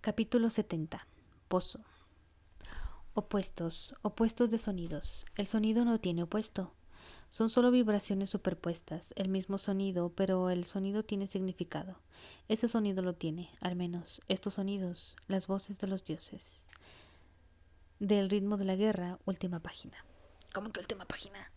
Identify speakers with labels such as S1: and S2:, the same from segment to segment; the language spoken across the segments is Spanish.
S1: Capítulo 70. Pozo. Opuestos, opuestos de sonidos. El sonido no tiene opuesto. Son solo vibraciones superpuestas, el mismo sonido, pero el sonido tiene significado. Ese sonido lo tiene, al menos, estos sonidos, las voces de los dioses. Del ritmo de la guerra, última página. ¿Cómo que última página?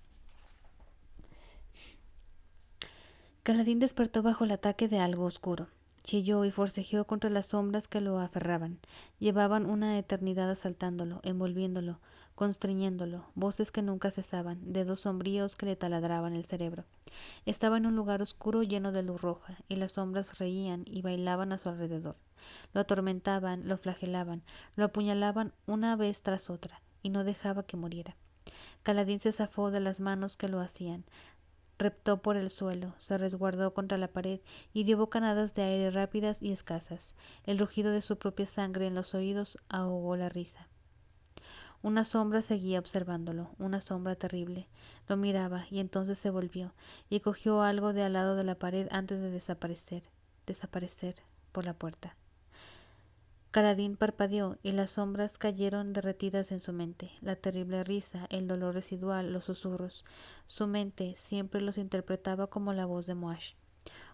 S1: Kaladin despertó bajo el ataque de algo oscuro. Chilló y forcejeó contra las sombras que lo aferraban. Llevaban una eternidad asaltándolo, envolviéndolo, constriñéndolo, voces que nunca cesaban, dedos sombríos que le taladraban el cerebro. Estaba en un lugar oscuro lleno de luz roja, y las sombras reían y bailaban a su alrededor. Lo atormentaban, lo flagelaban, lo apuñalaban una vez tras otra, y no dejaba que muriera. Kaladin se zafó de las manos que lo hacían. Reptó por el suelo, se resguardó contra la pared y dio bocanadas de aire rápidas y escasas. El rugido de su propia sangre en los oídos ahogó la risa. Una sombra seguía observándolo, una sombra terrible. Lo miraba y entonces se volvió y cogió algo de al lado de la pared antes de desaparecer por la puerta. Kaladin parpadeó y las sombras cayeron derretidas en su mente. La terrible risa, el dolor residual, los susurros. Su mente siempre los interpretaba como la voz de Moash.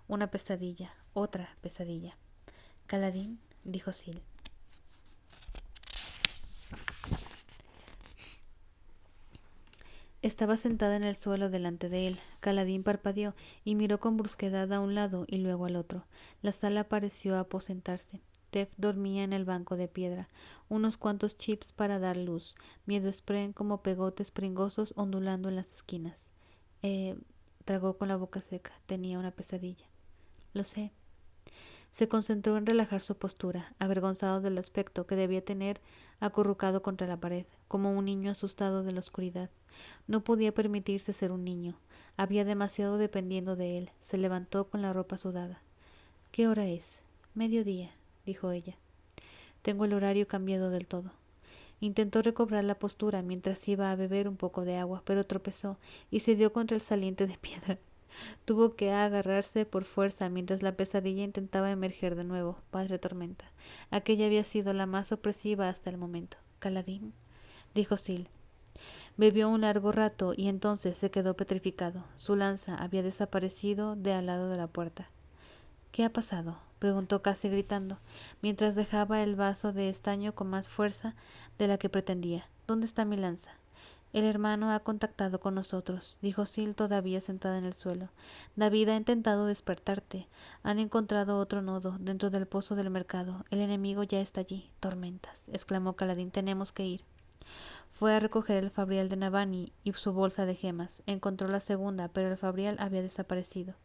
S1: Una pesadilla, otra pesadilla. Kaladin, dijo Sil. Estaba sentada en el suelo delante de él. Kaladin parpadeó y miró con brusquedad a un lado y luego al otro. La sala pareció aposentarse. Tef dormía en el banco de piedra, unos cuantos chips para dar luz, miedo spren como pegotes pringosos ondulando en las esquinas. Tragó con la boca seca. Tenía una pesadilla. Lo sé. Se concentró en relajar su postura, avergonzado del aspecto que debía tener acurrucado contra la pared, como un niño asustado de la oscuridad. No podía permitirse ser un niño. Había demasiado dependiendo de él. Se levantó con la ropa sudada. ¿Qué hora es? Mediodía, dijo ella. Tengo el horario cambiado del todo. Intentó recobrar la postura mientras iba a beber un poco de agua, pero tropezó y se dio contra el saliente de piedra. Tuvo que agarrarse por fuerza mientras la pesadilla intentaba emerger de nuevo. Padre Tormenta. Aquella había sido la más opresiva hasta el momento. ¿Kaladin? Dijo Sil. Bebió un largo rato y entonces se quedó petrificado. Su lanza había desaparecido de al lado de la puerta. ¿Qué ha pasado? Preguntó casi gritando, mientras dejaba el vaso de estaño con más fuerza de la que pretendía. ¿Dónde está mi lanza? El hermano ha contactado con nosotros, dijo Sil todavía sentada en el suelo. David ha intentado despertarte. Han encontrado otro nodo dentro del pozo del mercado. El enemigo ya está allí. Tormentas, exclamó Kaladin. Tenemos que ir. Fue a recoger el fabrial de Navani y su bolsa de gemas. Encontró la segunda, pero el fabrial había desaparecido.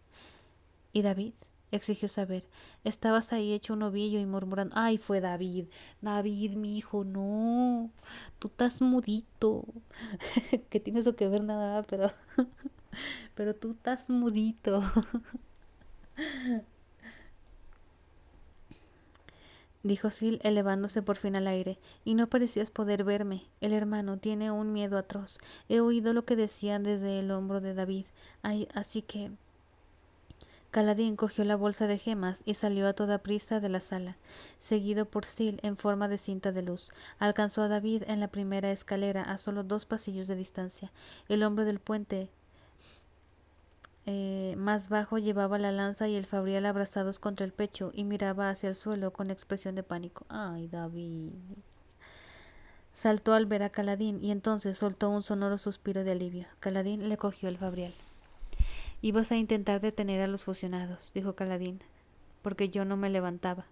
S1: ¿Y David? Exigió saber. Estabas ahí hecho un ovillo y murmurando. ¡Ay, fue David! David, mi hijo, no. Tú estás mudito. ¿Qué tiene eso que ver nada? Pero tú estás mudito. Dijo Sil elevándose por fin al aire, y no parecías poder verme. El hermano tiene un miedo atroz. He oído lo que decían desde el hombro de David. Ay, así que... Kaladin cogió la bolsa de gemas y salió a toda prisa de la sala, seguido por Sil en forma de cinta de luz. Alcanzó a David en la primera escalera a solo 2 pasillos de distancia. El hombre del puente más bajo llevaba la lanza y el fabrial abrazados contra el pecho y miraba hacia el suelo con expresión de pánico. ¡Ay, David! Saltó al ver a Kaladin y entonces soltó un sonoro suspiro de alivio. Kaladin le cogió el fabrial. Ibas a intentar detener a los fusionados, dijo Kaladin, porque yo no me levantaba.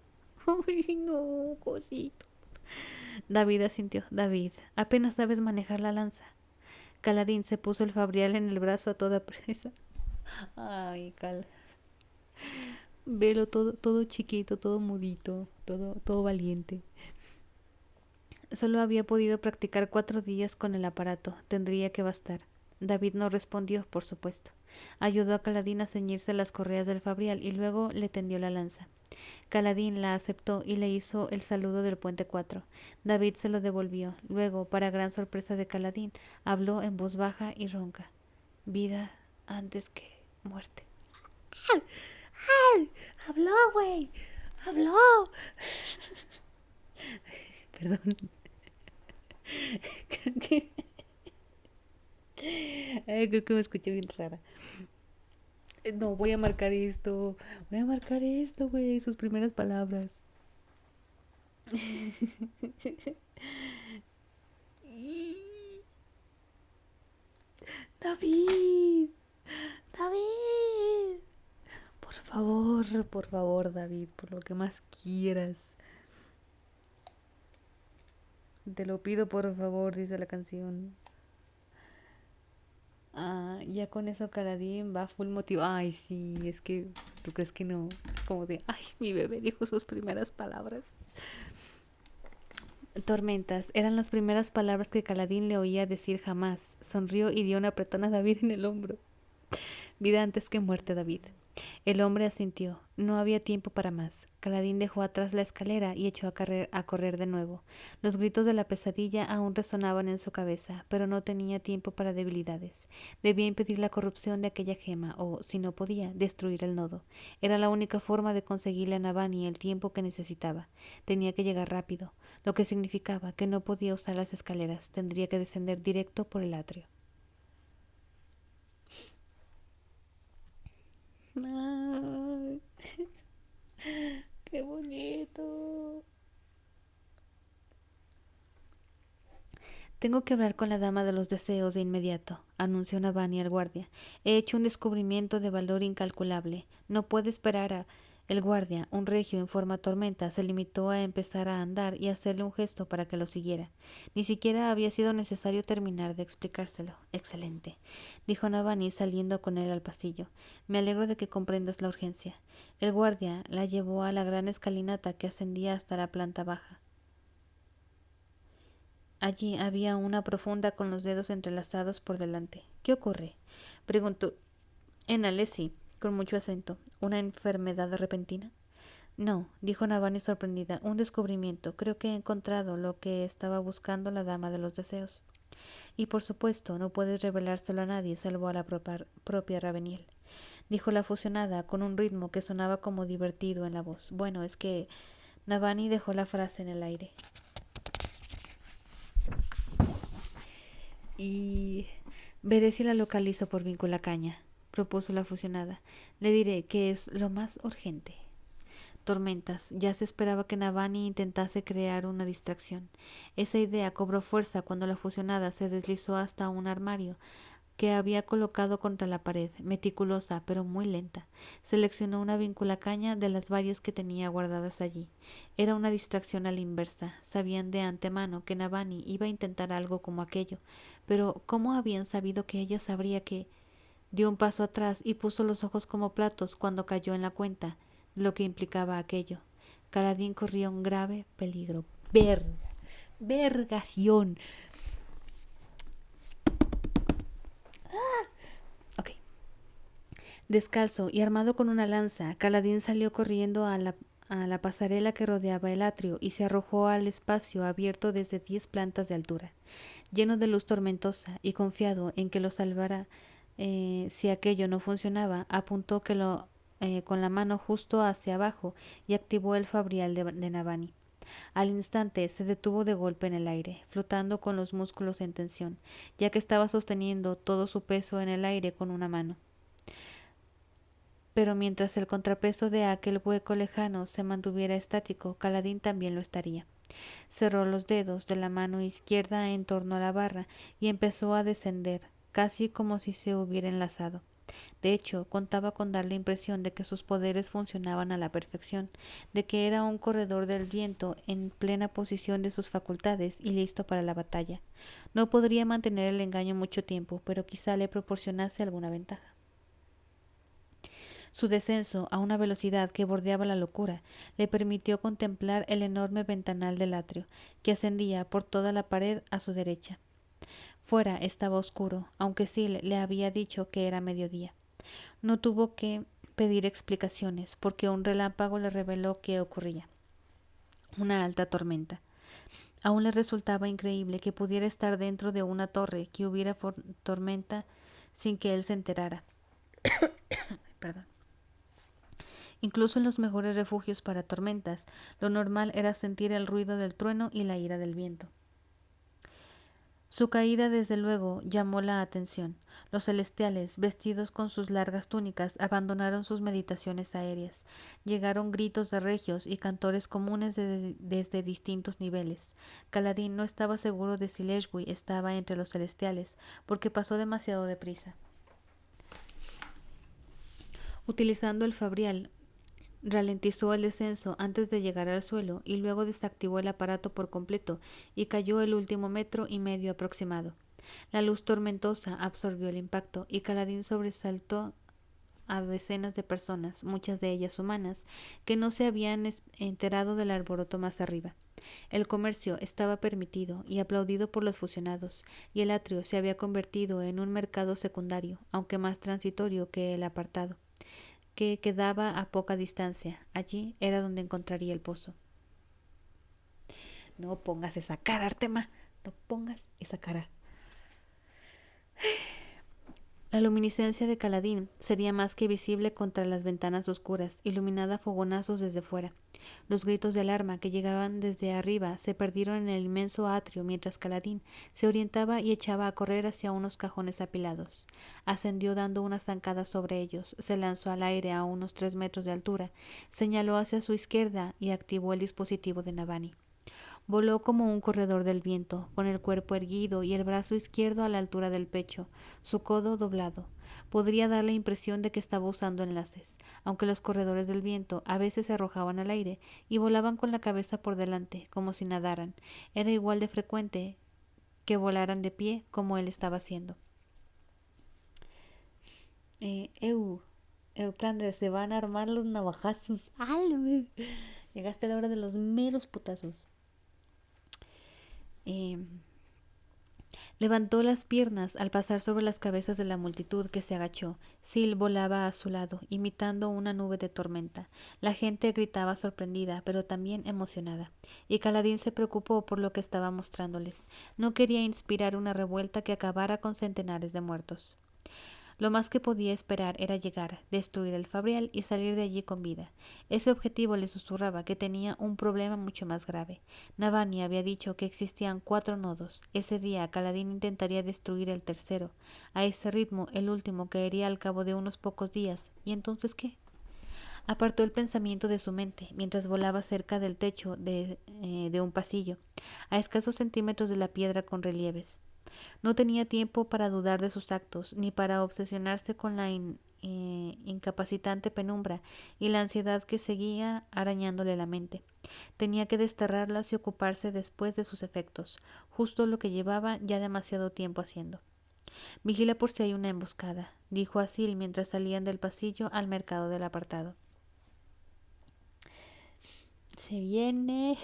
S1: ¡Ay, no, cosito! David asintió. David, apenas sabes manejar la lanza. Kaladin se puso el fabrial en el brazo a toda presa. Ay, velo todo chiquito, todo mudito, todo valiente. Solo había podido practicar 4 días con el aparato. Tendría que bastar. David no respondió, por supuesto. Ayudó a Kaladin a ceñirse las correas del fabrial y luego le tendió la lanza. Kaladin la aceptó y le hizo el saludo del puente 4. David se lo devolvió. Luego, para gran sorpresa de Kaladin, habló en voz baja y ronca. Vida antes que muerte. ¡Ay! ¡Ay! ¡Habló, güey! ¡Habló! Perdón. Creo que, creo que me escuché bien rara. No, voy a marcar esto. Voy a marcar esto, güey. Sus primeras palabras. David. David. Por favor, David, por lo que más quieras. Te lo pido, por favor, dice la canción. Ah, ya con eso Caladín va full motivo. Ay, sí, es que tú crees que no. Es como de, ay, mi bebé dijo sus primeras palabras. Tormentas, eran las primeras palabras que Caladín le oía decir jamás. Sonrió y dio un apretón a David en el hombro. Vida antes que muerte, David. El hombre asintió. No había tiempo para más. Caladín dejó atrás la escalera y echó a correr de nuevo. Los gritos de la pesadilla aún resonaban en su cabeza, pero no tenía tiempo para debilidades. Debía impedir la corrupción de aquella gema, o, si no podía, destruir el nodo. Era la única forma de conseguirle a Navani el tiempo que necesitaba. Tenía que llegar rápido, lo que significaba que no podía usar las escaleras. Tendría que descender directo por el atrio. Ay, qué bonito. Tengo que hablar con la dama de los deseos de inmediato, anunció Navani al guardia. He hecho un descubrimiento de valor incalculable. No puede esperar a... El guardia, un regio en forma tormenta, se limitó a empezar a andar y hacerle un gesto para que lo siguiera. Ni siquiera había sido necesario terminar de explicárselo. Excelente, dijo Navani saliendo con él al pasillo. Me alegro de que comprendas la urgencia. El guardia la llevó a la gran escalinata que ascendía hasta la planta baja. Allí había una profunda con los dedos entrelazados por delante. ¿Qué ocurre? Preguntó Enalesi con mucho acento. ¿Una enfermedad repentina? No, dijo Navani sorprendida. Un descubrimiento. Creo que he encontrado lo que estaba buscando la dama de los deseos. Y por supuesto, no puedes revelárselo a nadie salvo a la propia Raveniel, dijo la fusionada con un ritmo que sonaba como divertido en la voz. Bueno, es que... Navani dejó la frase en el aire. Y veré si la localizo por Vinculacaña, propuso la fusionada. Le diré que es lo más urgente. Tormentas. Ya se esperaba que Navani intentase crear una distracción. Esa idea cobró fuerza cuando la fusionada se deslizó hasta un armario que había colocado contra la pared, meticulosa pero muy lenta. Seleccionó una vinculacaña de las varias que tenía guardadas allí. Era una distracción a la inversa. Sabían de antemano que Navani iba a intentar algo como aquello, pero ¿cómo habían sabido que ella sabría que? Dio un paso atrás y puso los ojos como platos cuando cayó en la cuenta de lo que implicaba aquello. Caladín corría un grave peligro. Vergación. Ok. Descalzo y armado con una lanza, Caladín salió corriendo a la pasarela que rodeaba el atrio y se arrojó al espacio abierto desde 10 plantas de altura. Lleno de luz tormentosa y confiado en que lo salvara si aquello no funcionaba, apuntó con la mano justo hacia abajo y activó el fabrial de Navani. Al instante se detuvo de golpe en el aire, flotando con los músculos en tensión, ya que estaba sosteniendo todo su peso en el aire con una mano. Pero mientras el contrapeso de aquel hueco lejano se mantuviera estático, Caladín también lo estaría. Cerró los dedos de la mano izquierda en torno a la barra y empezó a descender, casi como si se hubiera enlazado. De hecho, contaba con dar la impresión de que sus poderes funcionaban a la perfección, de que era un corredor del viento en plena posición de sus facultades y listo para la batalla. No podría mantener el engaño mucho tiempo, pero quizá le proporcionase alguna ventaja. Su descenso a una velocidad que bordeaba la locura le permitió contemplar el enorme ventanal del atrio, que ascendía por toda la pared a su derecha. Fuera estaba oscuro, aunque Sil le había dicho que era mediodía. No tuvo que pedir explicaciones, porque un relámpago le reveló qué ocurría. Una alta tormenta. Aún le resultaba increíble que pudiera estar dentro de una torre que hubiera tormenta sin que él se enterara. Perdón. Incluso en los mejores refugios para tormentas, lo normal era sentir el ruido del trueno y la ira del viento. Su caída, desde luego, llamó la atención. Los celestiales, vestidos con sus largas túnicas, abandonaron sus meditaciones aéreas. Llegaron gritos de regios y cantores comunes desde distintos niveles. Kaladin no estaba seguro de si Leshwi estaba entre los celestiales, porque pasó demasiado deprisa. Utilizando el fabrial, ralentizó el descenso antes de llegar al suelo y luego desactivó el aparato por completo y cayó el último metro y medio aproximado. La luz tormentosa absorbió el impacto y Kaladin sobresaltó a decenas de personas, muchas de ellas humanas, que no se habían enterado del alboroto más arriba. El comercio estaba permitido y aplaudido por los fusionados, y el atrio se había convertido en un mercado secundario, aunque más transitorio que el apartado, que quedaba a poca distancia. Allí era donde encontraría el pozo. No pongas esa cara, Artema. No pongas esa cara. La luminiscencia de Kaladin sería más que visible contra las ventanas oscuras, iluminada a fogonazos desde fuera. Los gritos de alarma que llegaban desde arriba se perdieron en el inmenso atrio mientras Kaladin se orientaba y echaba a correr hacia unos cajones apilados. Ascendió dando una zancada sobre ellos, se lanzó al aire a unos 3 metros de altura, señaló hacia su izquierda y activó el dispositivo de Navani. Voló como un corredor del viento, con el cuerpo erguido y el brazo izquierdo a la altura del pecho, su codo doblado. Podría dar la impresión de que estaba usando enlaces, aunque los corredores del viento a veces se arrojaban al aire y volaban con la cabeza por delante, como si nadaran. Era igual de frecuente que volaran de pie como él estaba haciendo. Euclandre, se van a armar los navajazos. ¡Ay! Llegaste a la hora de los meros putazos. Levantó las piernas al pasar sobre las cabezas de la multitud que se agachó. Sil volaba a su lado, imitando una nube de tormenta. La gente gritaba sorprendida, pero también emocionada, y Kaladin se preocupó por lo que estaba mostrándoles. No quería inspirar una revuelta que acabara con centenares de muertos. Lo más que podía esperar era llegar, destruir el fabrial y salir de allí con vida. Ese objetivo le susurraba que tenía un problema mucho más grave. Navani había dicho que existían 4 nodos. Ese día Kaladin intentaría destruir el tercero. A ese ritmo, el último caería al cabo de unos pocos días. ¿Y entonces qué? Apartó el pensamiento de su mente mientras volaba cerca del techo de un pasillo, a escasos centímetros de la piedra con relieves. No tenía tiempo para dudar de sus actos, ni para obsesionarse con la incapacitante penumbra y la ansiedad que seguía arañándole la mente. Tenía que desterrarlas y ocuparse después de sus efectos, justo lo que llevaba ya demasiado tiempo haciendo. Vigila por si hay una emboscada, dijo a Sil mientras salían del pasillo al mercado del apartado. Se viene.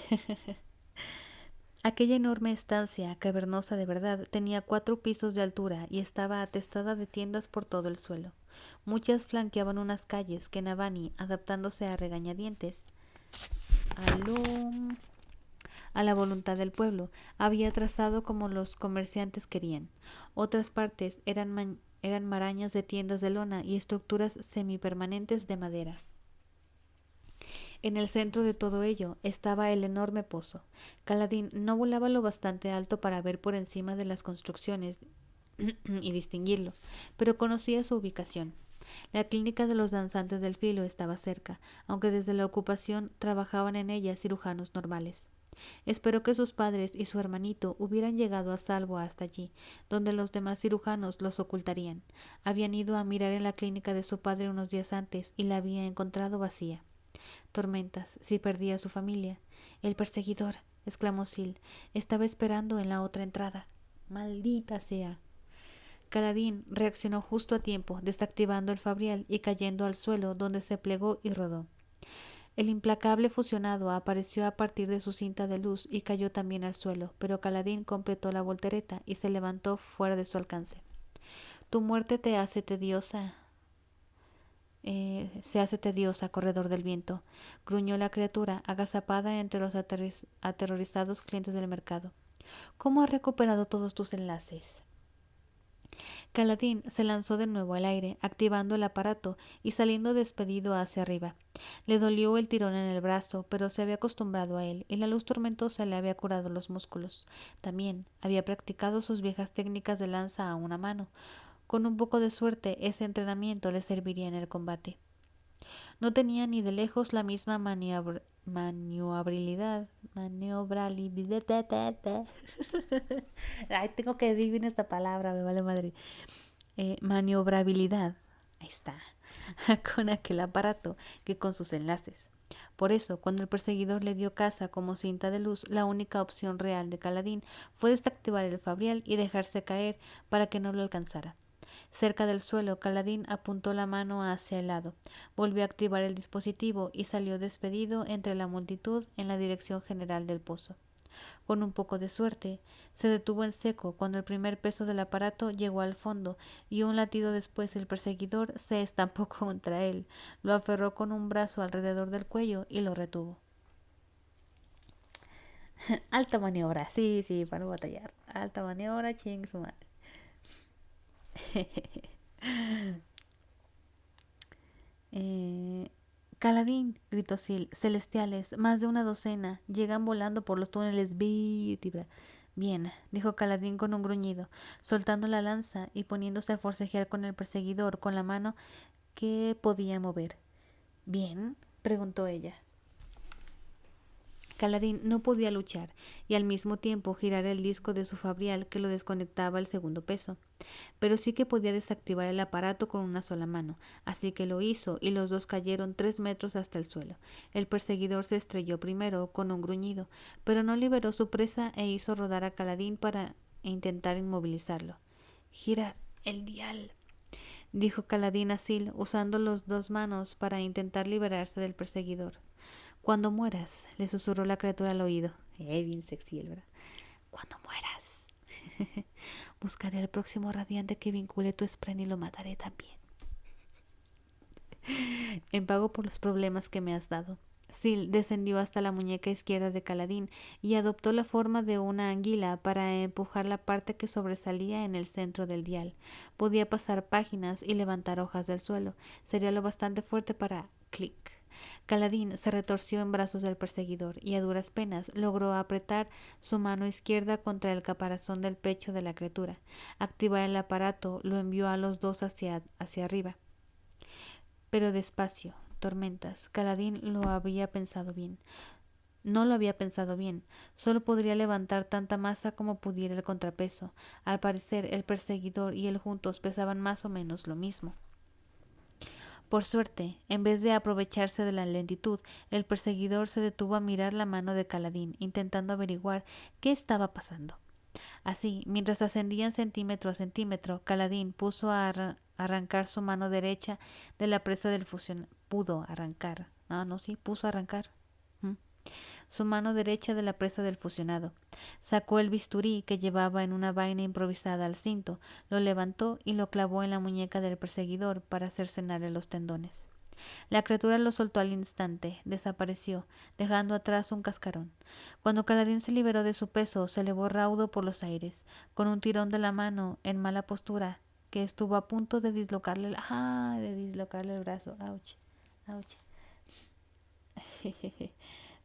S1: Aquella enorme estancia, cavernosa de verdad, tenía 4 pisos de altura y estaba atestada de tiendas por todo el suelo. Muchas flanqueaban unas calles que Navani, adaptándose a regañadientes a la voluntad del pueblo, había trazado como los comerciantes querían. Otras partes eran marañas de tiendas de lona y estructuras semipermanentes de madera. En el centro de todo ello estaba el enorme pozo. Kaladin no volaba lo bastante alto para ver por encima de las construcciones y distinguirlo, pero conocía su ubicación. La clínica de los danzantes del filo estaba cerca, aunque desde la ocupación trabajaban en ella cirujanos normales. Esperó que sus padres y su hermanito hubieran llegado a salvo hasta allí, donde los demás cirujanos los ocultarían. Habían ido a mirar en la clínica de su padre unos días antes y la había encontrado vacía. Tormentas, si perdía a su familia. El perseguidor, exclamó Sil, estaba esperando en la otra entrada. Maldita sea. Kaladin reaccionó justo a tiempo, desactivando el fabrial y cayendo al suelo, donde se plegó y rodó. El implacable fusionado apareció a partir de su cinta de luz y cayó también al suelo, pero Kaladin completó la voltereta y se levantó fuera de su alcance. Tu muerte te hace tediosa. Se hace tediosa, corredor del viento, gruñó la criatura, agazapada entre los aterrorizados clientes del mercado. ¿Cómo has recuperado todos tus enlaces? Caladín se lanzó de nuevo al aire, activando el aparato y saliendo despedido hacia arriba. Le dolió el tirón en el brazo, pero se había acostumbrado a él y la luz tormentosa le había curado los músculos. También había practicado sus viejas técnicas de lanza a una mano. Con un poco de suerte, ese entrenamiento le serviría en el combate. No tenía ni de lejos la misma maniobrabilidad. Ay, tengo que decir bien esta palabra, me vale madre. Maniobrabilidad. Ahí está. Con aquel aparato que con sus enlaces. Por eso, cuando el perseguidor le dio caza como cinta de luz, la única opción real de Caladín fue desactivar el fabrial y dejarse caer para que no lo alcanzara. Cerca del suelo, Caladín apuntó la mano hacia el lado, volvió a activar el dispositivo y salió despedido entre la multitud en la dirección general del pozo. Con un poco de suerte, se detuvo en seco cuando el primer peso del aparato llegó al fondo y un latido después el perseguidor se estampó contra él, lo aferró con un brazo alrededor del cuello y lo retuvo. Alta maniobra, sí, para no batallar. Alta maniobra, ching su madre. Caladín, gritó Sil, celestiales, más de una docena, llegan volando por los túneles. Bien, dijo Caladín con un gruñido, soltando la lanza y poniéndose a forcejear con el perseguidor con la mano que podía mover. ¿Bien? Preguntó ella. Caladín no podía luchar y al mismo tiempo girar el disco de su fabrial que lo desconectaba el segundo peso, pero sí que podía desactivar el aparato con una sola mano, así que lo hizo y los dos cayeron 3 metros hasta el suelo. El perseguidor se estrelló primero con un gruñido, pero no liberó su presa e hizo rodar a Caladín para intentar inmovilizarlo. Gira el dial, dijo Caladín a Sil, usando las dos manos para intentar liberarse del perseguidor. Cuando mueras, le susurró la criatura al oído. Bien sexy, ¿verdad? Cuando mueras, buscaré el próximo radiante que vincule tu spren y lo mataré también. En pago por los problemas que me has dado. Sil descendió hasta la muñeca izquierda de Caladín y adoptó la forma de una anguila para empujar la parte que sobresalía en el centro del dial. Podía pasar páginas y levantar hojas del suelo. Sería lo bastante fuerte para clic. Caladín se retorció en brazos del perseguidor y a duras penas logró apretar su mano izquierda contra el caparazón del pecho de la criatura. Activar el aparato lo envió a los dos hacia arriba. Pero despacio, tormentas. Caladín lo había pensado bien. No lo había pensado bien. Solo podría levantar tanta masa como pudiera el contrapeso. Al parecer, el perseguidor y él juntos pesaban más o menos lo mismo. Por suerte, en vez de aprovecharse de la lentitud, el perseguidor se detuvo a mirar la mano de Caladín, intentando averiguar qué estaba pasando. Así, mientras ascendían centímetro a centímetro, Caladín puso a arrancar su mano derecha de la presa del fusionado. Pudo arrancar. Puso a arrancar. Su mano derecha de la presa del fusionado. Sacó el bisturí que llevaba en una vaina improvisada al cinto, lo levantó y lo clavó en la muñeca del perseguidor para cercenarle los tendones. La criatura lo soltó al instante, desapareció, dejando atrás un cascarón. Cuando Caladín se liberó de su peso, se elevó raudo por los aires, con un tirón de la mano en mala postura, que estuvo a punto de dislocarle el brazo. ¡Auch! ¡Auch!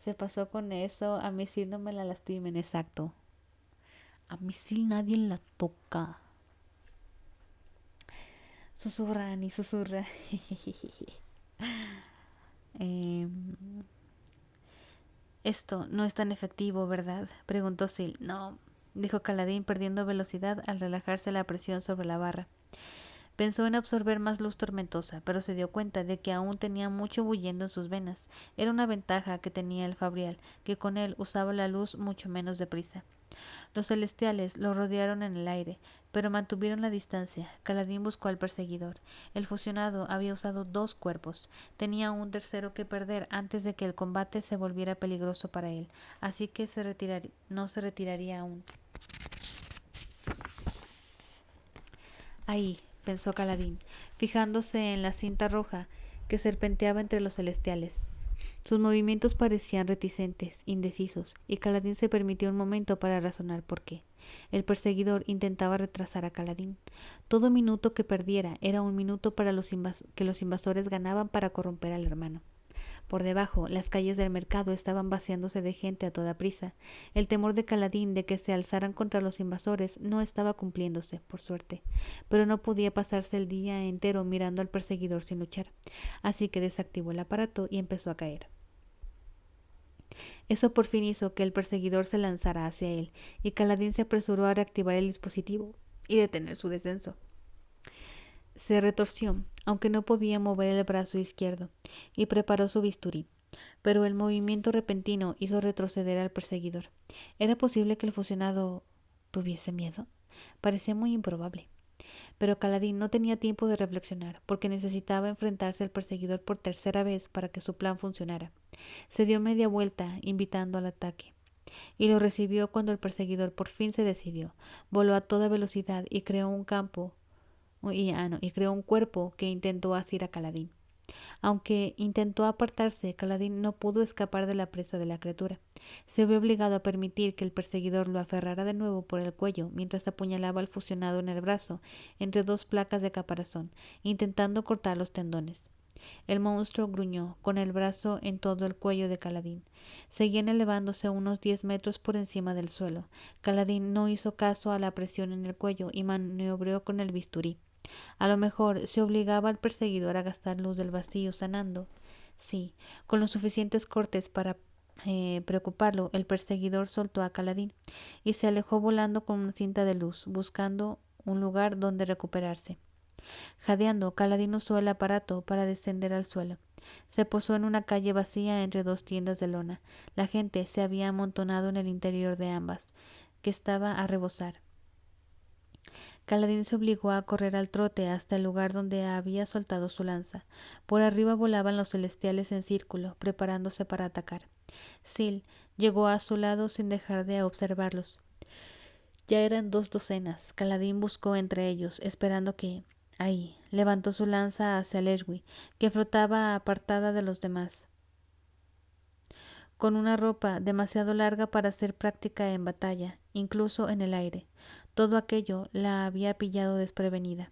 S1: Se pasó con eso. A mi Sil no me la lastimen, exacto. A mi Sil nadie la toca. Susurra, ni susurra. Esto no es tan efectivo, ¿verdad? Preguntó Sil. No, dijo Caladín, perdiendo velocidad al relajarse la presión sobre la barra. Pensó en absorber más luz tormentosa, pero se dio cuenta de que aún tenía mucho bulliendo en sus venas. Era una ventaja que tenía el fabrial, que con él usaba la luz mucho menos deprisa. Los celestiales lo rodearon en el aire, pero mantuvieron la distancia. Caladín buscó al perseguidor. El fusionado había usado 2 cuerpos. Tenía un tercero que perder antes de que el combate se volviera peligroso para él, así que no se retiraría aún. Ahí, pensó Caladín, fijándose en la cinta roja que serpenteaba entre los celestiales. Sus movimientos parecían reticentes, indecisos, y Kaladin se permitió un momento para razonar por qué. El perseguidor intentaba retrasar a Kaladin. Todo minuto que perdiera era un minuto para que los invasores ganaban para corromper al hermano. Por debajo, las calles del mercado estaban vaciándose de gente a toda prisa. El temor de Kaladin de que se alzaran contra los invasores no estaba cumpliéndose, por suerte, pero no podía pasarse el día entero mirando al perseguidor sin luchar, así que desactivó el aparato y empezó a caer. Eso por fin hizo que el perseguidor se lanzara hacia él, y Kaladin se apresuró a reactivar el dispositivo y detener su descenso. Se retorció, aunque no podía mover el brazo izquierdo, y preparó su bisturí, pero el movimiento repentino hizo retroceder al perseguidor. ¿Era posible que el fusionado tuviese miedo? Parecía muy improbable. Pero Kaladin no tenía tiempo de reflexionar, porque necesitaba enfrentarse al perseguidor por tercera vez para que su plan funcionara. Se dio media vuelta, invitando al ataque, y lo recibió cuando el perseguidor por fin se decidió. Voló a toda velocidad y creó un cuerpo que intentó asir a Kaladin. Aunque intentó apartarse, Kaladin no pudo escapar de la presa de la criatura. Se vio obligado a permitir que el perseguidor lo aferrara de nuevo por el cuello mientras apuñalaba al fusionado en el brazo entre dos placas de caparazón, intentando cortar los tendones. El monstruo gruñó, con el brazo en todo el cuello de Kaladin. Seguían elevándose unos 10 metros por encima del suelo. Kaladin no hizo caso a la presión en el cuello y maniobró con el bisturí. A lo mejor se obligaba al perseguidor a gastar luz del vacío sanando. Sí, con los suficientes cortes para preocuparlo, el perseguidor soltó a Kaladin y se alejó volando con una cinta de luz, buscando un lugar donde recuperarse. Jadeando, Kaladin usó el aparato para descender al suelo. Se posó en una calle vacía entre dos tiendas de lona. La gente se había amontonado en el interior de ambas, que estaba a rebosar. Kaladin se obligó a correr al trote hasta el lugar donde había soltado su lanza. Por arriba volaban los celestiales en círculo, preparándose para atacar. Sil llegó a su lado sin dejar de observarlos. Ya eran 2 docenas. Kaladin buscó entre ellos, esperando que... Ahí, levantó su lanza hacia Leshwi, que flotaba apartada de los demás, con una ropa demasiado larga para ser práctica en batalla, incluso en el aire. Todo aquello la había pillado desprevenida.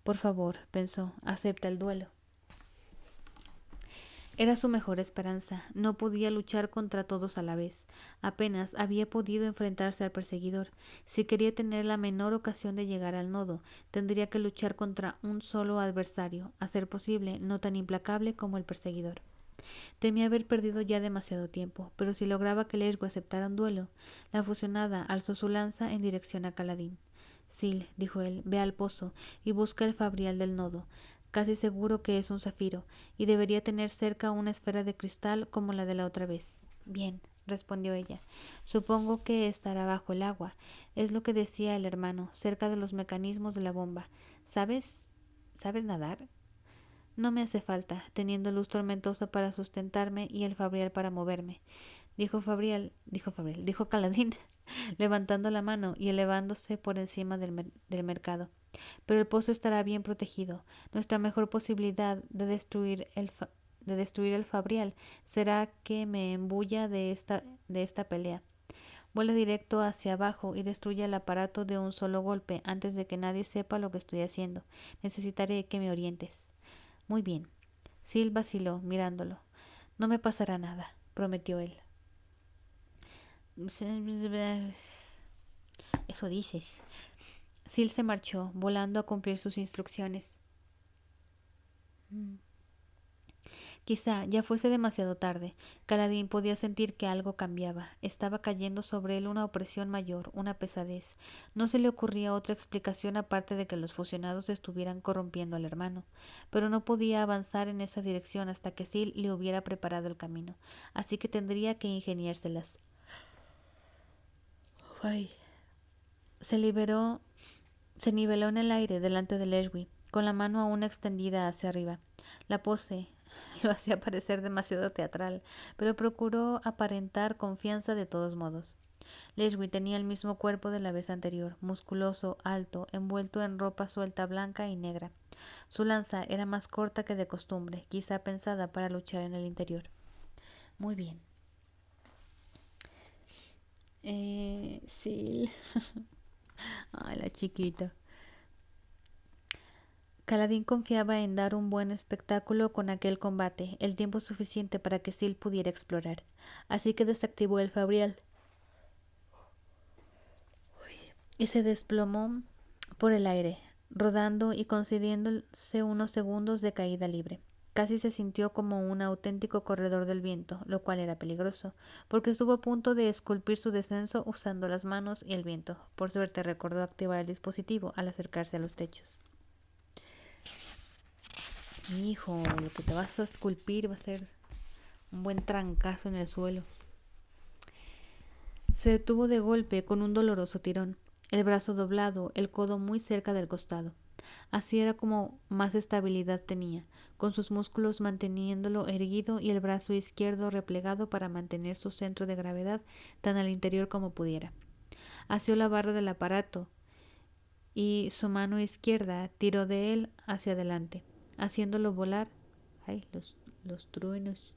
S1: Por favor, pensó, acepta el duelo. Era su mejor esperanza. No podía luchar contra todos a la vez. Apenas había podido enfrentarse al perseguidor. Si quería tener la menor ocasión de llegar al nodo, tendría que luchar contra un solo adversario, a ser posible no tan implacable como el perseguidor. Temía haber perdido ya demasiado tiempo, pero si lograba que Leshwi aceptara un duelo, la fusionada alzó su lanza en dirección a Kaladin. Sil, dijo él, ve al pozo y busca el fabrial del nodo. Casi seguro que es un zafiro, y debería tener cerca una esfera de cristal como la de la otra vez. Bien, respondió ella. Supongo que estará bajo el agua. Es lo que decía el hermano, cerca de los mecanismos de la bomba. ¿Sabes nadar? No me hace falta, teniendo luz tormentosa para sustentarme y el fabrial para moverme, dijo Kaladin, levantando la mano y elevándose por encima del mercado. Pero el pozo estará bien protegido. Nuestra mejor posibilidad de destruir el fabrial será que me embulla de esta pelea. Vuela directo hacia abajo y destruya el aparato de un solo golpe antes de que nadie sepa lo que estoy haciendo. Necesitaré que me orientes. Muy bien. Sil vaciló, mirándolo. No me pasará nada, prometió él. Eso dices. Sil se marchó, volando a cumplir sus instrucciones. Quizá ya fuese demasiado tarde. Kaladin podía sentir que algo cambiaba. Estaba cayendo sobre él una opresión mayor, una pesadez. No se le ocurría otra explicación aparte de que los fusionados estuvieran corrompiendo al hermano. Pero no podía avanzar en esa dirección hasta que Sil le hubiera preparado el camino. Así que tendría que ingeniárselas. Ay. Se niveló en el aire delante de Leshwi, con la mano aún extendida hacia arriba. La pose lo hacía parecer demasiado teatral, pero procuró aparentar confianza de todos modos. Leshwi tenía el mismo cuerpo de la vez anterior, musculoso, alto, envuelto en ropa suelta blanca y negra. Su lanza era más corta que de costumbre, quizá pensada para luchar en el interior. Muy bien. Sí. Ay, la chiquita. Kaladin confiaba en dar un buen espectáculo con aquel combate, el tiempo suficiente para que Sil pudiera explorar. Así que desactivó el Fabrial y se desplomó por el aire, rodando y concediéndose unos segundos de caída libre. Casi se sintió como un auténtico corredor del viento, lo cual era peligroso, porque estuvo a punto de esculpir su descenso usando las manos y el viento. Por suerte recordó activar el dispositivo al acercarse a los techos. Hijo, lo que te vas a esculpir va a ser un buen trancazo en el suelo. Se detuvo de golpe con un doloroso tirón, el brazo doblado, el codo muy cerca del costado. Así era como más estabilidad tenía, con sus músculos manteniéndolo erguido y el brazo izquierdo replegado para mantener su centro de gravedad tan al interior como pudiera. Asió la barra del aparato y su mano izquierda tiró de él hacia adelante, haciéndolo volar. ¡Ay, los truenos!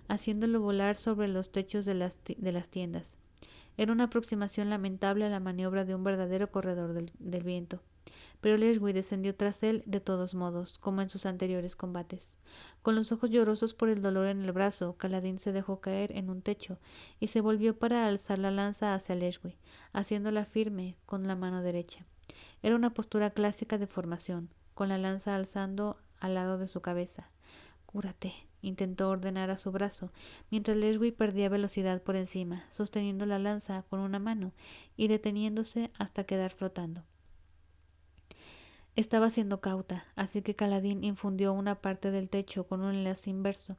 S1: Haciéndolo volar sobre los techos de las tiendas. Era una aproximación lamentable a la maniobra de un verdadero corredor del viento. Pero Leshwi descendió tras él de todos modos, como en sus anteriores combates. Con los ojos llorosos por el dolor en el brazo, Kaladin se dejó caer en un techo y se volvió para alzar la lanza hacia Leshwi, haciéndola firme con la mano derecha. Era una postura clásica de formación, con la lanza alzando al lado de su cabeza. «Cúrate», intentó ordenar a su brazo, mientras Leshwi perdía velocidad por encima, sosteniendo la lanza con una mano y deteniéndose hasta quedar flotando. Estaba siendo cauta, así que Kaladin infundió una parte del techo con un enlace inverso,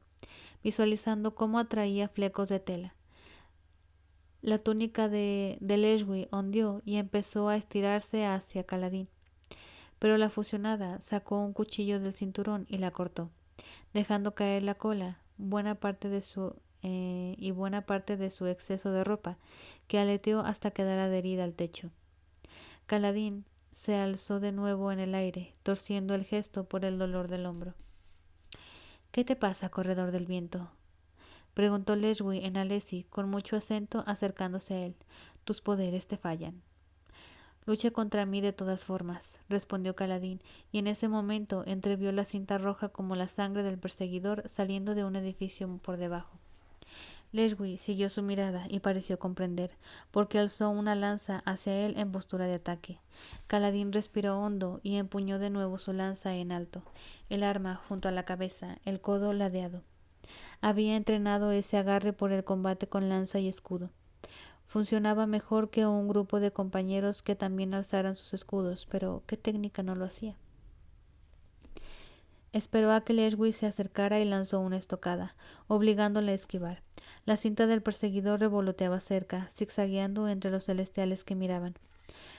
S1: visualizando cómo atraía flecos de tela. La túnica de Leshwi ondeó y empezó a estirarse hacia Kaladin, pero la fusionada sacó un cuchillo del cinturón y la cortó, dejando caer la cola, buena parte de su exceso de ropa, que aleteó hasta quedar adherida al techo. Kaladin se alzó de nuevo en el aire, torciendo el gesto por el dolor del hombro. «¿Qué te pasa, corredor del viento?», preguntó Leshwi en alesi con mucho acento, acercándose a él. «Tus poderes te fallan». «Lucha contra mí de todas formas», respondió Kaladin, y en ese momento entrevió la cinta roja como la sangre del perseguidor saliendo de un edificio por debajo. Leshwi siguió su mirada y pareció comprender, porque alzó una lanza hacia él en postura de ataque. Kaladin respiró hondo y empuñó de nuevo su lanza en alto, el arma junto a la cabeza, el codo ladeado. Había entrenado ese agarre por el combate con lanza y escudo. Funcionaba mejor que un grupo de compañeros que también alzaran sus escudos, pero ¿qué técnica no lo hacía? Esperó a que Leshwi se acercara y lanzó una estocada, obligándola a esquivar. La cinta del perseguidor revoloteaba cerca, zigzagueando entre los celestiales que miraban.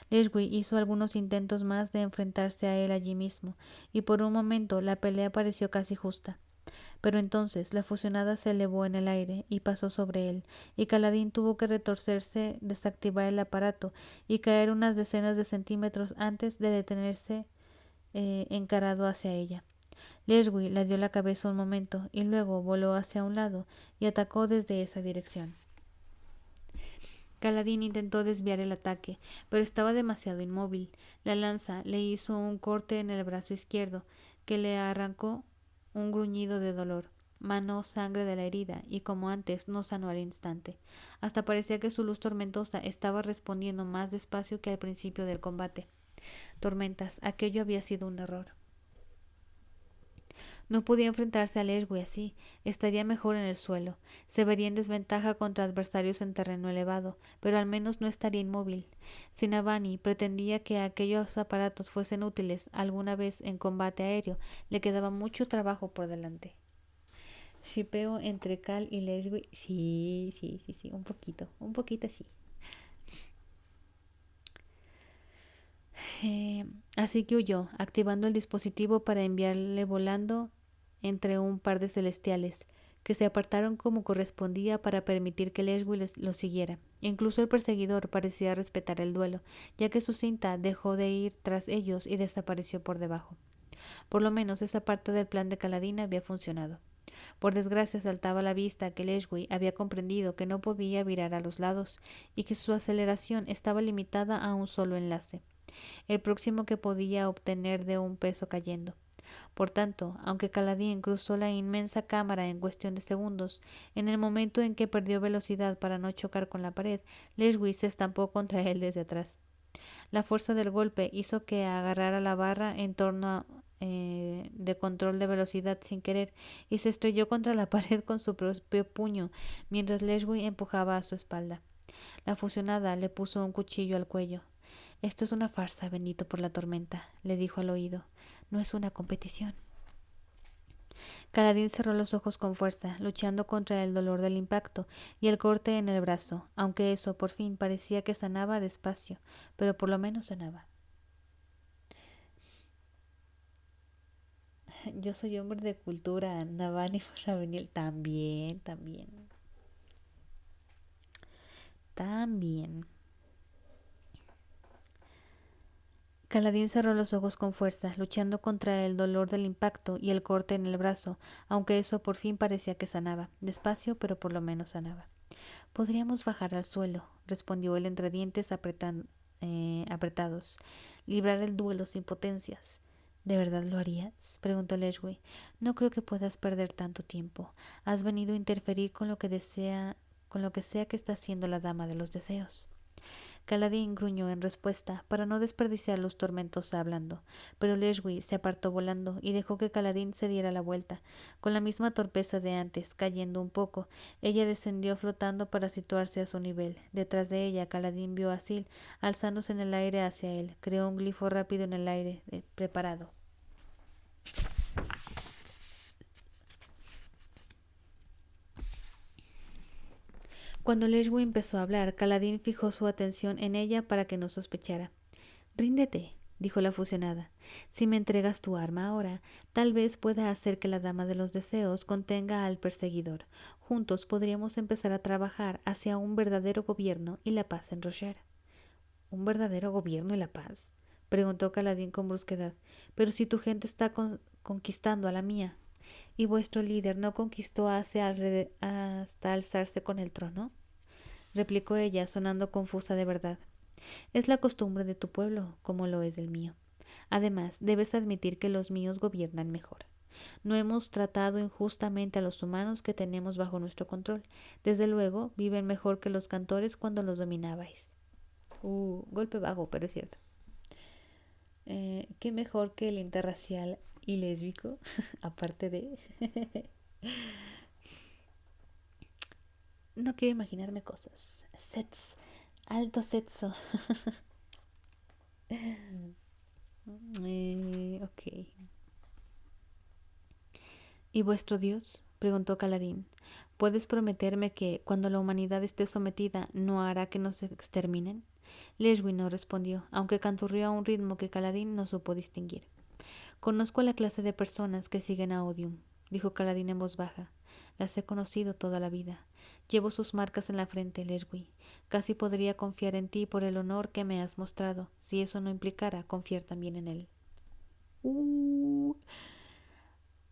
S1: Leshwi hizo algunos intentos más de enfrentarse a él allí mismo, y por un momento la pelea pareció casi justa. Pero entonces la fusionada se elevó en el aire y pasó sobre él, y Kaladin tuvo que retorcerse, desactivar el aparato y caer unas decenas de centímetros antes de detenerse encarado hacia ella. Leshwi le dio la cabeza un momento y luego voló hacia un lado y atacó desde esa dirección. Kaladin intentó desviar el ataque, pero estaba demasiado inmóvil. La lanza le hizo un corte en el brazo izquierdo, que le arrancó un gruñido de dolor. Manó sangre de la herida y, como antes, no sanó al instante. Hasta parecía que su luz tormentosa estaba respondiendo más despacio que al principio del combate. Tormentas, aquello había sido un error. No podía enfrentarse a Leshwi así, estaría mejor en el suelo, se vería en desventaja contra adversarios en terreno elevado, pero al menos no estaría inmóvil. Si Navani pretendía que aquellos aparatos fuesen útiles alguna vez en combate aéreo, le quedaba mucho trabajo por delante. Shipeo entre Kal y Leshwi, sí, un poquito sí. Así que huyó, activando el dispositivo para enviarle volando entre un par de celestiales, que se apartaron como correspondía para permitir que Leshwi lo siguiera. Incluso el perseguidor parecía respetar el duelo, ya que su cinta dejó de ir tras ellos y desapareció por debajo. Por lo menos esa parte del plan de Kaladin había funcionado. Por desgracia saltaba a la vista que Leshwi había comprendido que no podía virar a los lados y que su aceleración estaba limitada a un solo enlace, el próximo que podía obtener de un peso cayendo. Por tanto, aunque Caladín cruzó la inmensa cámara en cuestión de segundos, en el momento en que perdió velocidad para no chocar con la pared, Leshwi se estampó contra él desde atrás. La fuerza del golpe hizo que agarrara la barra en torno de control de velocidad sin querer y se estrelló contra la pared con su propio puño mientras Leshwi empujaba a su espalda. La fusionada le puso un cuchillo al cuello. Esto es una farsa, bendito por la tormenta, le dijo al oído. No es una competición. Caladín cerró los ojos con fuerza, luchando contra el dolor del impacto y el corte en el brazo, aunque eso por fin parecía que sanaba despacio, pero por lo menos sanaba. Yo soy hombre de cultura, Navani Ravenil también, también. También. Caladín cerró los ojos con fuerza, luchando contra el dolor del impacto y el corte en el brazo, aunque eso por fin parecía que sanaba, despacio, pero por lo menos sanaba. Podríamos bajar al suelo, respondió él entre dientes apretados. Librar el duelo sin potencias. ¿De verdad lo harías? Preguntó Leshwi. No creo que puedas perder tanto tiempo. Has venido a interferir con lo que sea que está haciendo la dama de los deseos. Caladín gruñó en respuesta, para no desperdiciar los tormentos hablando, pero Leshwi se apartó volando y dejó que Caladín se diera la vuelta. Con la misma torpeza de antes, cayendo un poco, ella descendió flotando para situarse a su nivel. Detrás de ella, Caladín vio a Sil, alzándose en el aire hacia él. Creó un glifo rápido en el aire, preparado. Cuando Leshwi empezó a hablar, Caladín fijó su atención en ella para que no sospechara. Ríndete, dijo la fusionada. Si me entregas tu arma ahora, tal vez pueda hacer que la dama de los deseos contenga al perseguidor. Juntos podríamos empezar a trabajar hacia un verdadero gobierno y la paz en Rocher. ¿Un verdadero gobierno y la paz? Preguntó Caladín con brusquedad. Pero si tu gente está conquistando a la mía, y vuestro líder no conquistó hasta alzarse con el trono, replicó ella, sonando confusa de verdad. Es la costumbre de tu pueblo, como lo es el mío. Además, debes admitir que los míos gobiernan mejor. No hemos tratado injustamente a los humanos que tenemos bajo nuestro control. Desde luego, viven mejor que los cantores cuando los dominabais. Golpe bajo, pero es cierto. ¿Qué mejor que el interracial y lésbico? Aparte de... No quiero imaginarme cosas. Sets. Alto sexo. Ok. ¿Y vuestro Dios? Preguntó Caladín. ¿Puedes prometerme que, cuando la humanidad esté sometida, no hará que nos exterminen? Leshwi no respondió, aunque canturrió a un ritmo que Caladín no supo distinguir. Conozco a la clase de personas que siguen a Odium, dijo Caladín en voz baja. Las he conocido toda la vida. Llevo sus marcas en la frente, Leshwi. Casi podría confiar en ti por el honor que me has mostrado, si eso no implicara confiar también en él.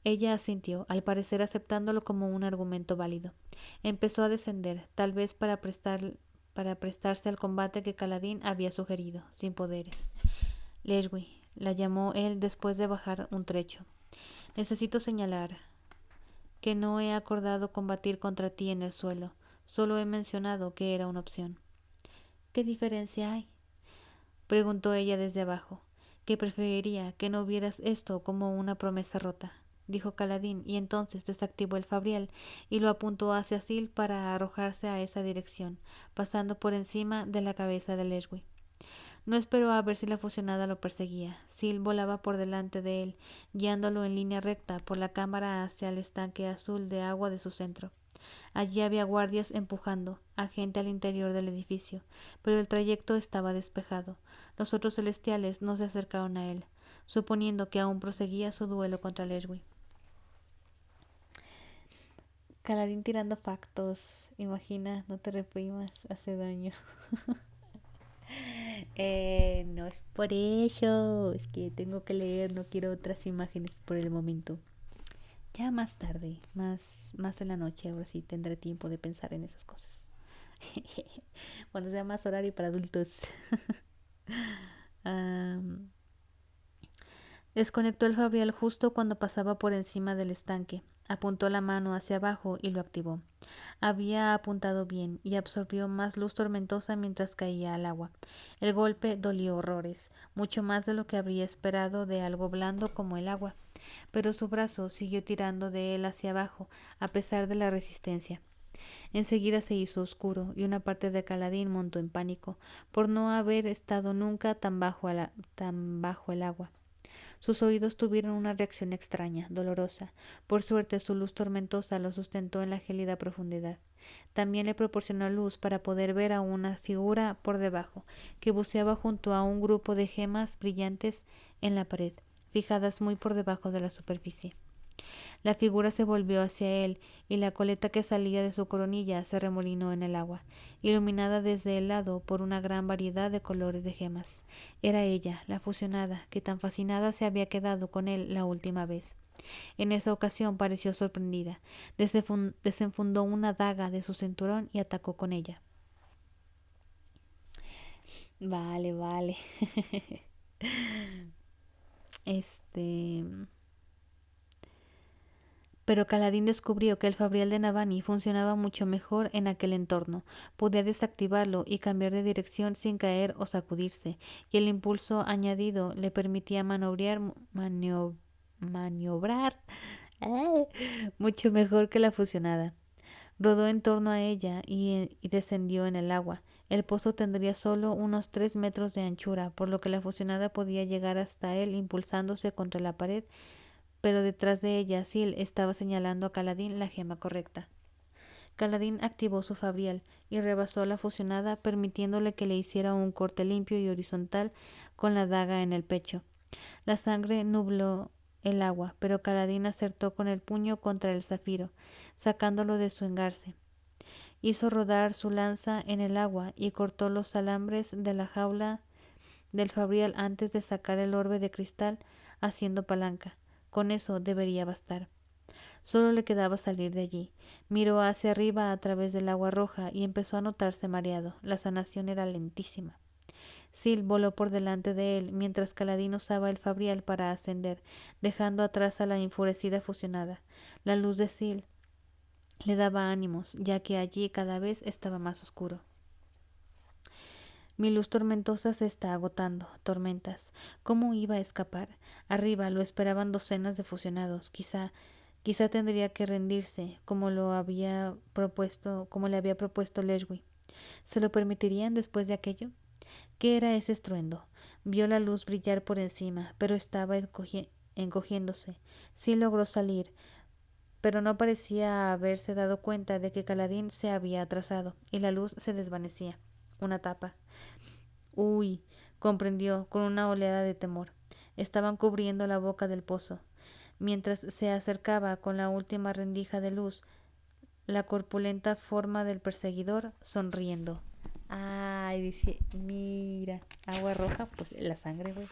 S1: Ella asintió, al parecer aceptándolo como un argumento válido. Empezó a descender, tal vez para prestarse al combate que Caladín había sugerido, sin poderes. Leshwi, la llamó él después de bajar un trecho. Necesito señalar que no he acordado combatir contra ti en el suelo. Solo he mencionado que era una opción. ¿Qué diferencia hay? Preguntó ella desde abajo. Que preferiría que no vieras esto como una promesa rota, dijo Caladín, y entonces desactivó el fabrial y lo apuntó hacia Sil para arrojarse a esa dirección, pasando por encima de la cabeza de Leshwi. No esperó a ver si la fusionada lo perseguía. Sil volaba por delante de él, guiándolo en línea recta por la cámara hacia el estanque azul de agua de su centro. Allí había guardias empujando a gente al interior del edificio, pero el trayecto estaba despejado. Los otros celestiales no se acercaron a él, suponiendo que aún proseguía su duelo contra Leshwi. Caladín tirando factos. Imagina, no te reprimas, hace daño. No es por ello, es que tengo que leer, no quiero otras imágenes por el momento. Ya más tarde, más en la noche, ahora sí tendré tiempo de pensar en esas cosas. Cuando sea más horario para adultos. Am, Desconectó el fabrial justo cuando pasaba por encima del estanque. Apuntó la mano hacia abajo y lo activó. Había apuntado bien y absorbió más luz tormentosa mientras caía al agua. El golpe dolió horrores, mucho más de lo que habría esperado de algo blando como el agua, pero su brazo siguió tirando de él hacia abajo, a pesar de la resistencia. Enseguida se hizo oscuro y una parte de Caladín montó en pánico por no haber estado nunca tan bajo el agua. Sus oídos tuvieron una reacción extraña, dolorosa. Por suerte su luz tormentosa lo sustentó en la gélida profundidad. También le proporcionó luz para poder ver a una figura por debajo, que buceaba junto a un grupo de gemas brillantes en la pared, fijadas muy por debajo de la superficie. La figura se volvió hacia él, y la coleta que salía de su coronilla se remolinó en el agua, iluminada desde el lado por una gran variedad de colores de gemas. Era ella, la fusionada, que tan fascinada se había quedado con él la última vez. En esa ocasión pareció sorprendida. Desenfundó una daga de su cinturón y atacó con ella. Vale, vale. Este... Pero Caladín descubrió que el Fabrial de Navani funcionaba mucho mejor en aquel entorno. Podía desactivarlo y cambiar de dirección sin caer o sacudirse, y el impulso añadido le permitía maniobrar mucho mejor que la fusionada. Rodó en torno a ella y descendió en el agua. El pozo tendría solo unos 3 metros de anchura, por lo que la fusionada podía llegar hasta él impulsándose contra la pared, pero detrás de ella Sil estaba señalando a Caladín la gema correcta. Caladín activó su fabrial y rebasó la fusionada, permitiéndole que le hiciera un corte limpio y horizontal con la daga en el pecho. La sangre nubló el agua, pero Caladín acertó con el puño contra el zafiro, sacándolo de su engarce. Hizo rodar su lanza en el agua y cortó los alambres de la jaula del fabrial antes de sacar el orbe de cristal, haciendo palanca. Con eso debería bastar. Solo le quedaba salir de allí. Miró hacia arriba a través del agua roja y empezó a notarse mareado. La sanación era lentísima. Sil voló por delante de él mientras Caladín usaba el fabrial para ascender, dejando atrás a la enfurecida fusionada. La luz de Sil le daba ánimos, ya que allí cada vez estaba más oscuro. Mi luz tormentosa se está agotando. Tormentas. ¿Cómo iba a escapar? Arriba lo esperaban docenas de fusionados. Quizá tendría que rendirse, como le había propuesto Leshwi. ¿Se lo permitirían después de aquello? ¿Qué era ese estruendo? Vio la luz brillar por encima, pero estaba encogiéndose. Sí logró salir, pero no parecía haberse dado cuenta de que Caladín se había atrasado, y la luz se desvanecía. Una tapa. Uy, comprendió con una oleada de temor. Estaban cubriendo la boca del pozo. Mientras se acercaba con la última rendija de luz, la corpulenta forma del perseguidor sonriendo. Ay, dice, mira, agua roja, pues la sangre, güey.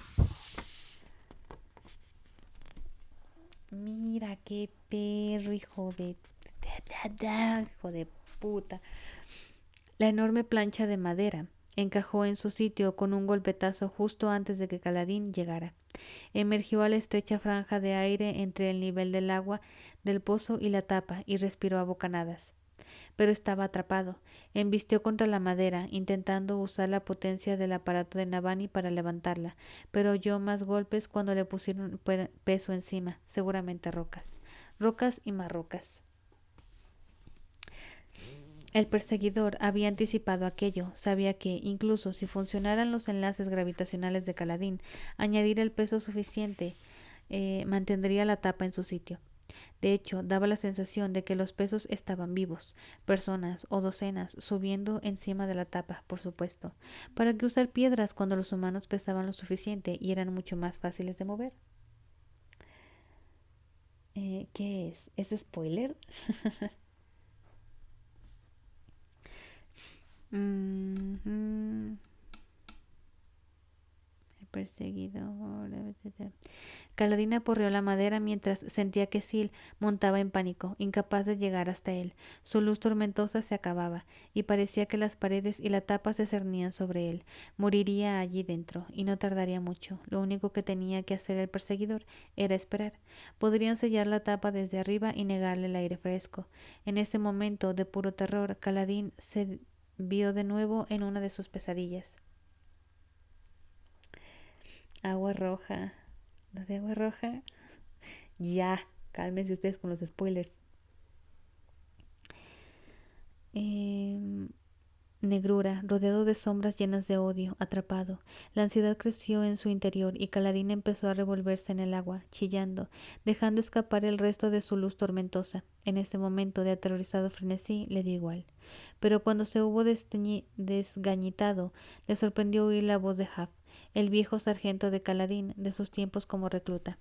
S1: Mira qué perro, hijo de puta. La enorme plancha de madera encajó en su sitio con un golpetazo justo antes de que Caladín llegara. Emergió a la estrecha franja de aire entre el nivel del agua del pozo y la tapa y respiró a bocanadas. Pero estaba atrapado. Embistió contra la madera, intentando usar la potencia del aparato de Navani para levantarla, pero oyó más golpes cuando le pusieron peso encima, seguramente rocas. Rocas y más rocas. El perseguidor había anticipado aquello, sabía que, incluso si funcionaran los enlaces gravitacionales de Caladín, añadir el peso suficiente mantendría la tapa en su sitio. De hecho, daba la sensación de que los pesos estaban vivos, personas o docenas subiendo encima de la tapa, por supuesto. ¿Para qué usar piedras cuando los humanos pesaban lo suficiente y eran mucho más fáciles de mover? ¿Qué es? ¿Es spoiler? El perseguidor. Kaladin aporreó la madera mientras sentía que Sil montaba en pánico, incapaz de llegar hasta él. Su luz tormentosa se acababa, y parecía que las paredes y la tapa se cernían sobre él. Moriría allí dentro, y no tardaría mucho. Lo único que tenía que hacer el perseguidor era esperar. Podrían sellar la tapa desde arriba y negarle el aire fresco. En ese momento de puro terror, Kaladin se vio de nuevo en una de sus pesadillas. Agua roja. ¿La de agua roja? Ya, cálmense ustedes con los spoilers. Negrura, rodeado de sombras llenas de odio, atrapado. La ansiedad creció en su interior y Kaladin empezó a revolverse en el agua, chillando, dejando escapar el resto de su luz tormentosa. En ese momento de aterrorizado frenesí le dio igual. Pero cuando se hubo desgañitado, le sorprendió oír la voz de Haf, el viejo sargento de Kaladin de sus tiempos como recluta.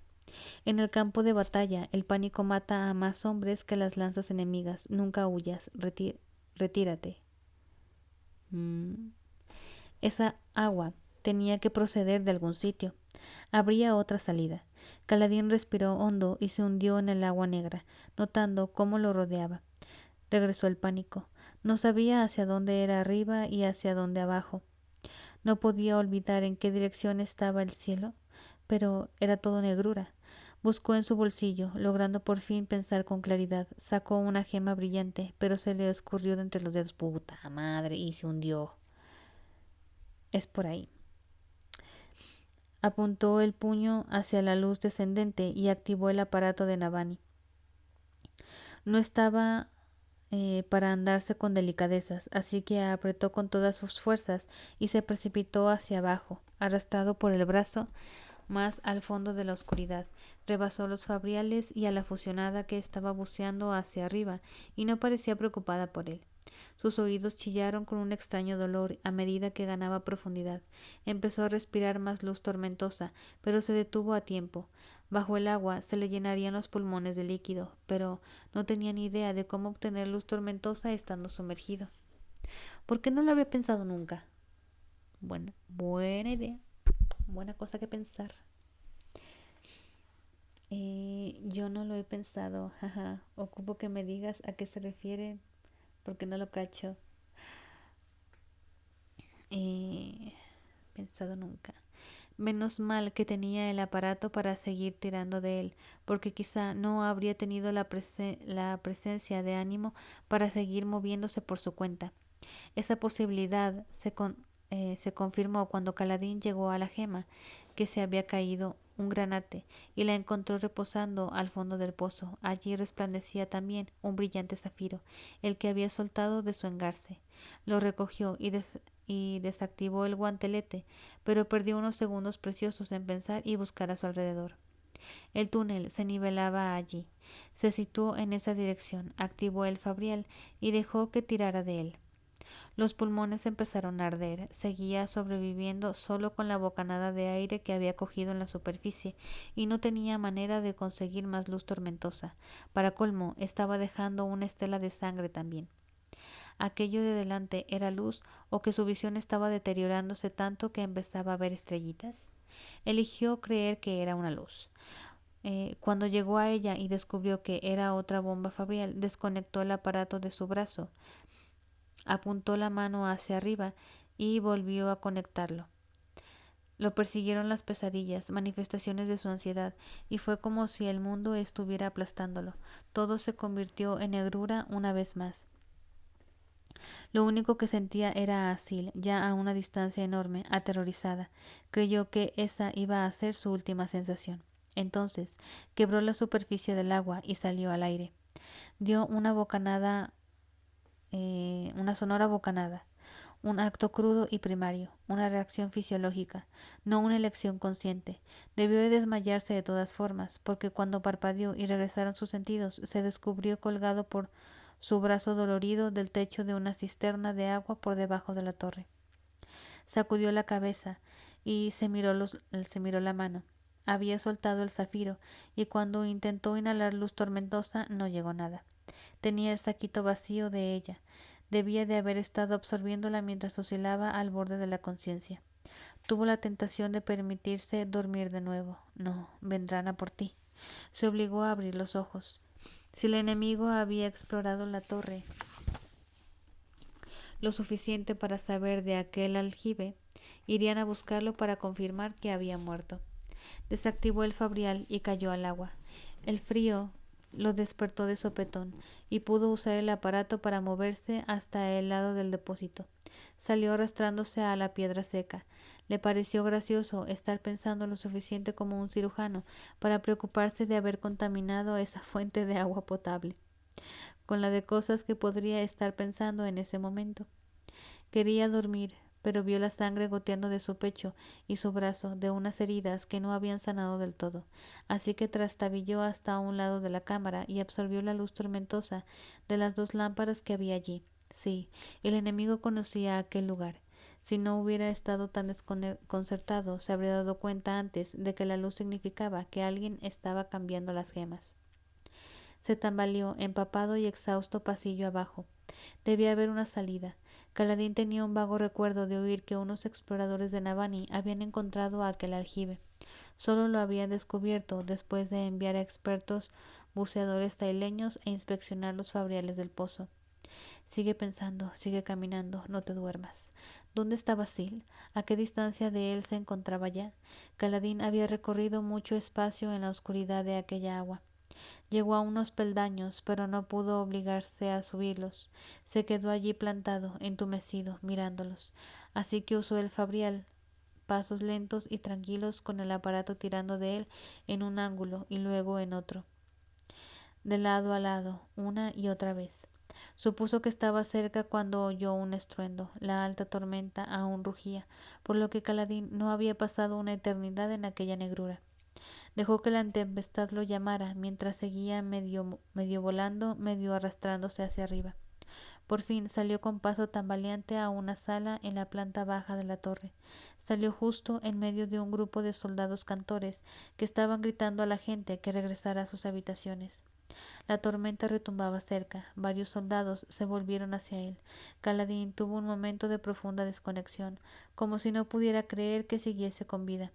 S1: En el campo de batalla, el pánico mata a más hombres que las lanzas enemigas. Nunca huyas, retírate. Esa agua tenía que proceder de algún sitio. Habría otra salida. Kaladin respiró hondo y se hundió en el agua negra, notando cómo lo rodeaba. Regresó el pánico. No sabía hacia dónde era arriba y hacia dónde abajo. No podía olvidar en qué dirección estaba el cielo, pero era todo negrura. Buscó en su bolsillo, logrando por fin pensar con claridad. Sacó una gema brillante, pero se le escurrió de entre los dedos. Puta madre, y se hundió. Es por ahí. Apuntó el puño hacia la luz descendente y activó el aparato de Navani. No estaba para andarse con delicadezas, así que apretó con todas sus fuerzas y se precipitó hacia abajo, arrastrado por el brazo más al fondo de la oscuridad. Rebasó los fabriales y a la fusionada que estaba buceando hacia arriba y no parecía preocupada por él. Sus oídos chillaron con un extraño dolor a medida que ganaba profundidad. Empezó a respirar más luz tormentosa, pero se detuvo a tiempo. Bajo el agua se le llenarían los pulmones de líquido, pero no tenía ni idea de cómo obtener luz tormentosa estando sumergido. ¿Por qué no lo había pensado nunca? Buena idea. Buena cosa que pensar. Yo no lo he pensado. Jaja. Ocupo que me digas a qué se refiere, porque no lo cacho. Pensado nunca. Menos mal que tenía el aparato para seguir tirando de él, porque quizá no habría tenido la presencia de ánimo para seguir moviéndose por su cuenta. Esa posibilidad se confirmó cuando Kaladin llegó a la gema, que se había caído un granate, y la encontró reposando al fondo del pozo. Allí resplandecía también un brillante zafiro, el que había soltado de su engarce. Lo recogió y desactivó el guantelete, pero perdió unos segundos preciosos en pensar y buscar a su alrededor. El túnel se nivelaba allí. Se situó en esa dirección, activó el fabrial y dejó que tirara de él. Los pulmones empezaron a arder. Seguía sobreviviendo solo con la bocanada de aire que había cogido en la superficie y no tenía manera de conseguir más luz tormentosa. Para colmo, estaba dejando una estela de sangre también. Aquello de delante era luz o que su visión estaba deteriorándose tanto que empezaba a ver estrellitas. Eligió creer que era una luz. Cuando llegó a ella y descubrió que era otra bomba fabrial, desconectó el aparato de su brazo, apuntó la mano hacia arriba y volvió a conectarlo. Lo persiguieron las pesadillas, manifestaciones de su ansiedad, y fue como si el mundo estuviera aplastándolo. Todo se convirtió en negrura una vez más. Lo único que sentía era a Sil, ya a una distancia enorme, aterrorizada. Creyó que esa iba a ser su última sensación. Entonces quebró la superficie del agua y salió al aire. Dio una bocanada, una sonora bocanada. Un acto crudo y primario, una reacción fisiológica, no una elección consciente. Debió de desmayarse de todas formas, porque cuando parpadeó y regresaron sus sentidos, se descubrió colgado por su brazo dolorido del techo de una cisterna de agua por debajo de la torre. Sacudió la cabeza y se miró la mano. Había soltado el zafiro, y cuando intentó inhalar luz tormentosa no llegó nada. Tenía el saquito vacío de ella. Debía de haber estado absorbiéndola mientras oscilaba al borde de la conciencia. Tuvo la tentación de permitirse dormir de nuevo. No, vendrán a por ti. Se obligó a abrir los ojos. Si el enemigo había explorado la torre lo suficiente para saber de aquel aljibe, irían a buscarlo para confirmar que había muerto. Desactivó el fabrial y cayó al agua. El frío lo despertó de sopetón y pudo usar el aparato para moverse hasta el lado del depósito. Salió arrastrándose a la piedra seca. Le pareció gracioso estar pensando lo suficiente como un cirujano para preocuparse de haber contaminado esa fuente de agua potable, con la de cosas que podría estar pensando en ese momento. Quería dormir, pero vio la sangre goteando de su pecho y su brazo de unas heridas que no habían sanado del todo, así que trastabilló hasta un lado de la cámara y absorbió la luz tormentosa de las 2 lámparas que había allí. Sí, el enemigo conocía aquel lugar. Si no hubiera estado tan desconcertado, se habría dado cuenta antes de que la luz significaba que alguien estaba cambiando las gemas. Se tambaleó, empapado y exhausto, pasillo abajo. Debía haber una salida. Kaladin tenía un vago recuerdo de oír que unos exploradores de Navani habían encontrado aquel aljibe. Solo lo habían descubierto después de enviar a expertos buceadores taileños a inspeccionar los fabriales del pozo. Sigue pensando, sigue caminando, no te duermas. ¿Dónde estaba Sil? ¿A qué distancia de él se encontraba ya? Kaladin había recorrido mucho espacio en la oscuridad de aquella agua. Llegó a unos peldaños, pero no pudo obligarse a subirlos. Se quedó allí plantado, entumecido, mirándolos. Así que usó el fabrial, pasos lentos y tranquilos, con el aparato tirando de él en un ángulo y luego en otro, de lado a lado, una y otra vez. Supuso que estaba cerca cuando oyó un estruendo. La alta tormenta aún rugía, por lo que Kaladin no había pasado una eternidad en aquella negrura. Dejó que la tempestad lo llamara mientras seguía medio volando, medio arrastrándose hacia arriba. Por fin salió con paso tambaleante a una sala en la planta baja de la torre. Salió justo en medio de un grupo de soldados cantores que estaban gritando a la gente que regresara a sus habitaciones. La tormenta retumbaba cerca. Varios soldados se volvieron hacia él. Kaladin tuvo un momento de profunda desconexión, como si no pudiera creer que siguiese con vida,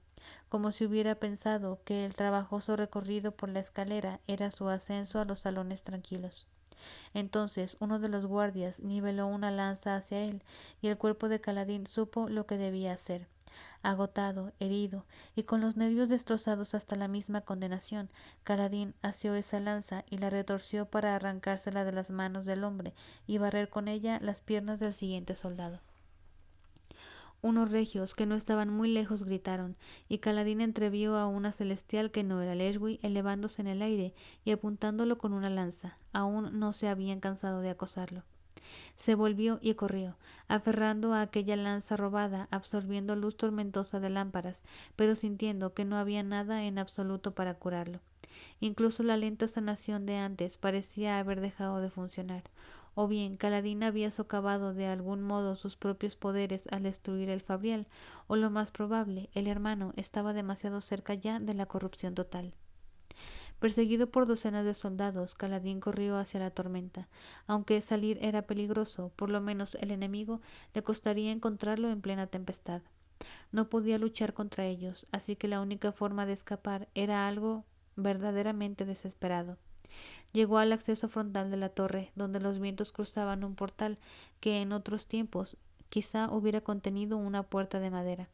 S1: como si hubiera pensado que el trabajoso recorrido por la escalera era su ascenso a los salones tranquilos. Entonces uno de los guardias niveló una lanza hacia él, y el cuerpo de Kaladin supo lo que debía hacer. Agotado, herido y con los nervios destrozados hasta la misma condenación, Kaladin asió esa lanza y la retorció para arrancársela de las manos del hombre y barrer con ella las piernas del siguiente soldado. Unos regios que no estaban muy lejos gritaron, y Kaladin entrevió a una celestial que no era Leshwi elevándose en el aire y apuntándolo con una lanza. Aún no se habían cansado de acosarlo. Se volvió y corrió, aferrando a aquella lanza robada, absorbiendo luz tormentosa de lámparas, pero sintiendo que no había nada en absoluto para curarlo. Incluso la lenta sanación de antes parecía haber dejado de funcionar. O bien Kaladin había socavado de algún modo sus propios poderes al destruir el fabrial, o lo más probable, el hermano estaba demasiado cerca ya de la corrupción total. Perseguido por docenas de soldados, Kaladin corrió hacia la tormenta. Aunque salir era peligroso, por lo menos el enemigo le costaría encontrarlo en plena tempestad. No podía luchar contra ellos, así que la única forma de escapar era algo verdaderamente desesperado. Llegó al acceso frontal de la torre, donde los vientos cruzaban un portal que en otros tiempos quizá hubiera contenido una puerta de madera.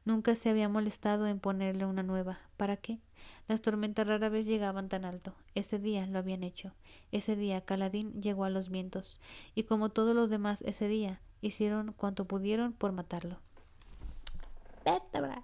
S1: Nunca se había molestado en ponerle una nueva. ¿Para qué? Las tormentas rara vez llegaban tan alto. Ese día lo habían hecho. Ese día Kaladin llegó a los vientos, y como todos los demás ese día, hicieron cuanto pudieron por matarlo. ¡Vértebra!